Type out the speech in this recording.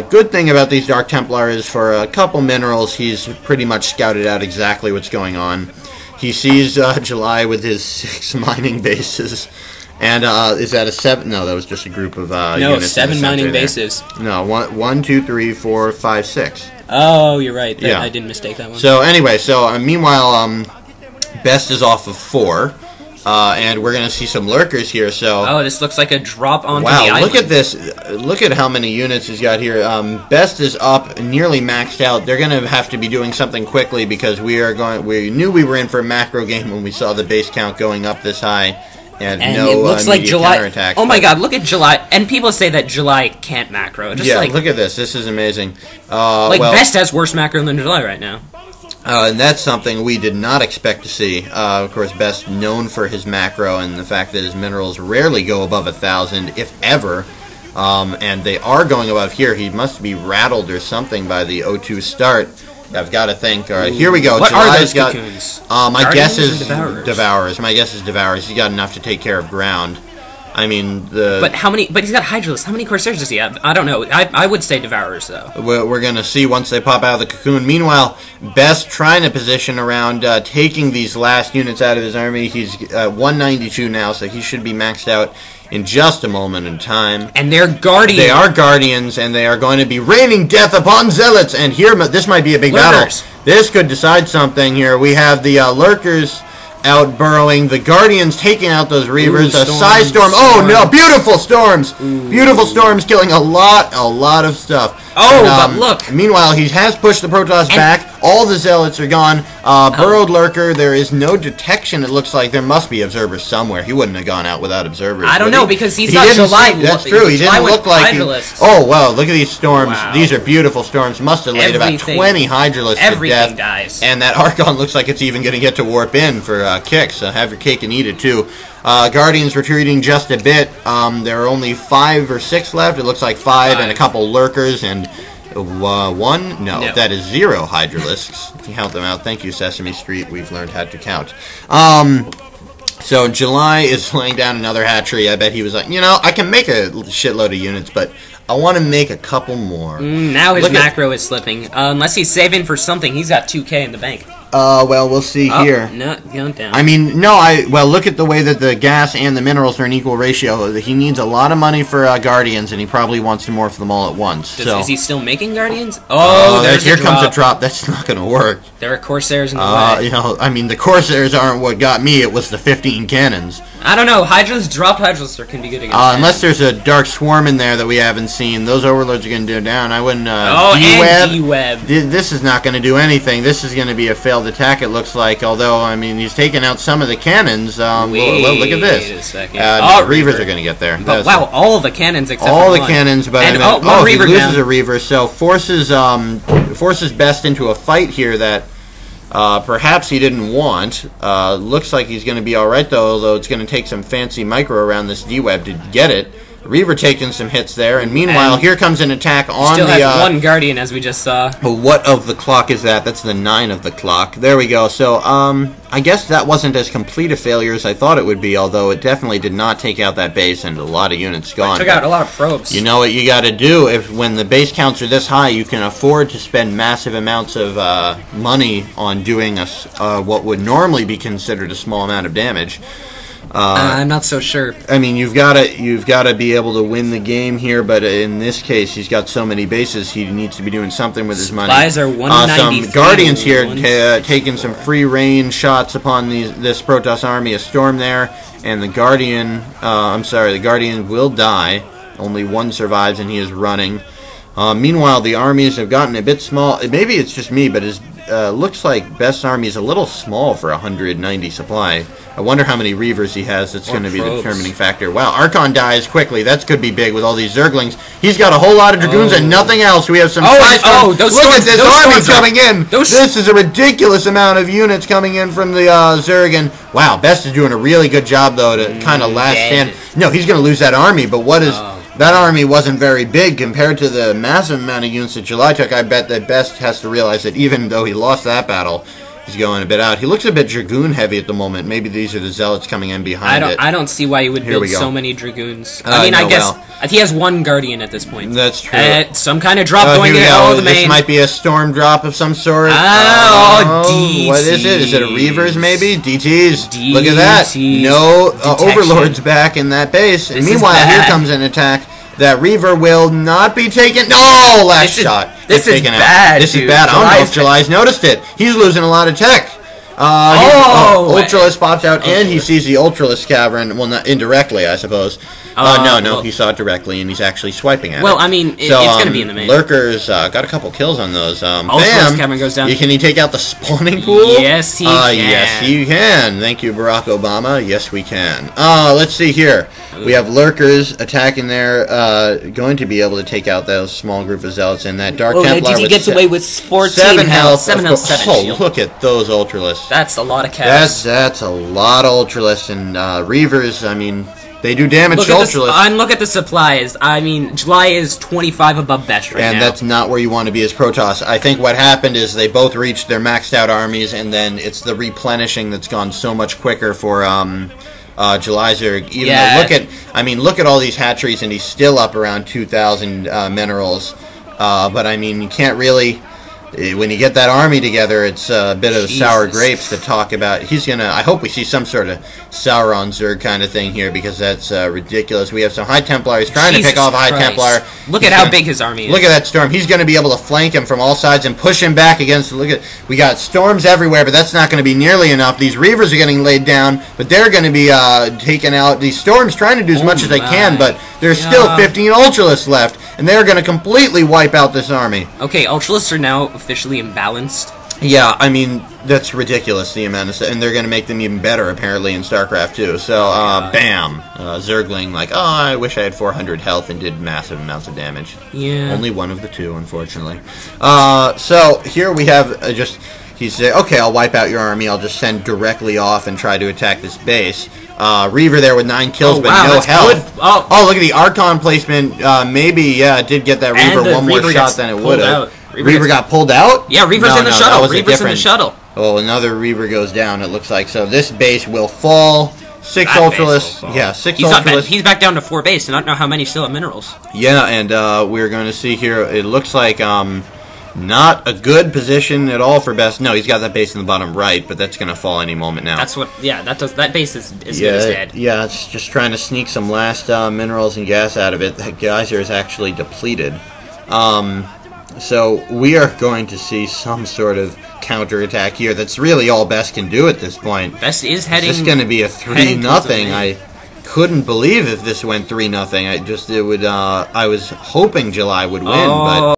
good thing about these Dark Templar is for a couple minerals, he's pretty much scouted out exactly what's going on. He sees July with his 6 mining bases. And is that a 7? No, that was just a group of no, units 7 mining bases. No, 1, 2, 3, 4, 5, 6. Oh, you're right. Yeah. I didn't mistake that one. So anyway, meanwhile, BeSt is off of 4. And we're going to see some lurkers here, so... Oh, this looks like a drop onto the island. island. Look at this. Look at how many units he's got here. BeSt is up, nearly maxed out. They're going to have to be doing something quickly because we knew we were in for a macro game when we saw the base count going up this high. And no it looks like July... counterattack. Oh my god, look at July. And people say that July can't macro. Just yeah, look at this. This is amazing. BeSt has worse macro than July right now. And that's something we did not expect to see. Of course, BeSt known for his macro and the fact that his minerals rarely go above 1,000, if ever. And they are going above here. He must be rattled or something by the O2 start. I've got to think. All right, here we go. What July's are those cocoons? My guess is Devourers? My guess is Devourers. He's got enough to take care of ground. I mean, But how many... But he's got Hydralisks. How many Corsairs does he have? I don't know. I would say Devourers, though. We're going to see once they pop out of the cocoon. Meanwhile, BeSt trying to position around taking these last units out of his army. He's 192 now, so he should be maxed out in just a moment in time. And they're Guardians. They are Guardians, and they are going to be raining death upon Zealots. And here, this might be a big battle. This could decide something here. We have the Lurkers out burrowing, the Guardians taking out those Reavers, a Psy Storm. Oh no, beautiful storms! Beautiful storms killing a lot of stuff. Oh, but look! Meanwhile, he has pushed the Protoss back. All the Zealots are gone. Burrowed Lurker, there is no detection, it looks like. There must be observers somewhere. He wouldn't have gone out without observers. I don't know, because he's not July. That's true, he didn't look like he... Oh, wow, look at these storms. Wow. These are beautiful storms. Must have laid about 20 Hydralisks to death. Everything dies. And that Archon looks like it's even going to get to warp in for kicks, so have your cake and eat it too. Guardians retreating just a bit. There are only 5 or 6 left. It looks like 5 and a couple Lurkers and 1? No, that is 0 Hydralisks. Count them out. Thank you, Sesame Street. We've learned how to count. So July is laying down another hatchery. I bet he was like, you know, I can make a shitload of units, but I want to make a couple more. Now his macro is slipping. Unless he's saving for something, he's got 2K in the bank. Well, we'll see here. No, going down. I mean, well, look at the way that the gas and the minerals are in equal ratio. He needs a lot of money for Guardians, and he probably wants to morph them all at once. Is he still making Guardians? Oh, here comes a drop. That's not going to work. There are Corsairs in the way. You know, I mean, the Corsairs aren't what got me. It was the 15 cannons. I don't know. Drop Hydralisk can be good against unless there's a Dark Swarm in there that we haven't seen. Those Overlords are going to do down. I wouldn't... and D-Web. This is not going to do anything. This is going to be a failed attack, it looks like. Although, I mean, he's taken out some of the cannons. Well, look at this. Wait a second. Reavers are going to get there. But, wow, all of the cannons except all for the cannons, but and, he loses a Reaver, so forces BeSt into a fight here that perhaps he didn't want. Looks like he's going to be alright, though, although it's going to take some fancy micro around this D-Web to get it. Reaver taking some hits there, and meanwhile, here comes an attack on still has 1 Guardian, as we just saw. What of the clock is that? That's the 9 of the clock. There we go. So, I guess that wasn't as complete a failure as I thought it would be, although it definitely did not take out that base, and a lot of units gone. It took out a lot of probes. You know what you got to do when the base counts are this high, you can afford to spend massive amounts of money on doing what would normally be considered a small amount of damage. I'm not so sure. I mean, you've got to be able to win the game here, but in this case, he's got so many bases, he needs to be doing something with his money. Supplies are 193. Some Guardians here taking some free range shots upon this Protoss army. A storm there, and the Guardian. The Guardian will die. Only 1 survives, and he is running. Meanwhile, the armies have gotten a bit small. Maybe it's just me, but it looks like BeSt's army is a little small for 190 supply. I wonder how many Reavers he has. That's going to be the determining factor. Wow, Archon dies quickly. That could be big with all these Zerglings. He's got a whole lot of Dragoons and nothing else. We have some Look at this army coming in. This is a ridiculous amount of units coming in from the Zerg. Wow, BeSt is doing a really good job, though, to kind of last stand. No, he's going to lose that army, but what is... That army wasn't very big compared to the massive amount of units that July took. I bet that BeSt has to realize that even though he lost that battle, He's going a bit out. He looks a bit Dragoon heavy at the moment. Maybe these are the Zealots coming in behind it. I don't see why you would build so many Dragoons. I mean, no, I guess he has one Guardian at this point. That's true. Some kind of drop going to the main. This might be a storm drop of some sort. DTs. What is it? Is it a Reavers maybe? DTs. Look at that. No Overlords back in that base. And meanwhile, here comes an attack. That Reaver will not be taken. No, last shot. This is bad. This is bad. I don't know if July's noticed it. He's losing a lot of tech. Ultralisk pops out, and he sees the Ultralisk Cavern. Well, not indirectly, I suppose. No, he saw it directly, and he's actually swiping at it. Well, I mean, it's going to be in the main. Lurkers got a couple kills on those. Ultralisk Cavern goes down. Can he take out the spawning pool? Yes, he can. Yes, he can. Thank you, Barack Obama. Yes, we can. Let's see here. We have Lurkers attacking there, going to be able to take out those small group of Zealots, and that Dark Templar DT gets away with 14 7 health. 7 health, 7 shield. Look at those Ultralisks. That's a lot of chaos. That's a lot of Ultralisks, and Reavers, I mean, they do damage to Ultralisks. And look at the supplies. I mean, July is 25 above BeSt right now. And that's not where you want to be as Protoss. I think what happened is they both reached their maxed out armies, and then it's the replenishing that's gone so much quicker for July's. Even though, look at all these hatcheries, and he's still up around 2,000 minerals. But I mean, you can't really. When you get that army together, it's a bit of sour grapes to talk about. I hope we see some sort of Sauron Zerg kind of thing here, because that's ridiculous. We have some High Templar. He's trying to pick off a High Templar. Look at how big his army is. Look at that Storm. He's going to be able to flank him from all sides and push him back against. We got Storms everywhere, but that's not going to be nearly enough. These Reavers are getting laid down, but they're going to be taken out. These Storms trying to do as much as they can, but there's still 15 Ultralisks left, and they're going to completely wipe out this army. Okay, Ultralisks are now officially imbalanced. Yeah, I mean, that's ridiculous, the amount of stuff, and they're going to make them even better, apparently, in StarCraft 2. So, bam. Zergling, like, I wish I had 400 health and did massive amounts of damage. Yeah. Only one of the two, unfortunately. So, here we have he said, okay, I'll wipe out your army, I'll just send directly off and try to attack this base. Reaver there with 9 kills, but no health. Oh, look at the Archon placement. Maybe, it did get that Reaver one more shot than it would have. Reaver got pulled out? Yeah, Reaver's in the shuttle. Reaver's in the shuttle. Oh, another Reaver goes down, it looks like. So this base will fall. 6 Ultralisks. Yeah, 6 Ultralisks. He's back down to 4 base, and I don't know how many still have minerals. Yeah, and we're going to see here, it looks like not a good position at all for BeSt. No, he's got that base in the bottom right, but that's going to fall any moment now. That base is dead. Yeah, it's just trying to sneak some last minerals and gas out of it. That geyser is actually depleted. So we are going to see some sort of counterattack here. That's really all BeSt can do at this point. BeSt is heading. This is going to be a 3-0. I couldn't believe if this went 3-0. I was hoping July would win, but.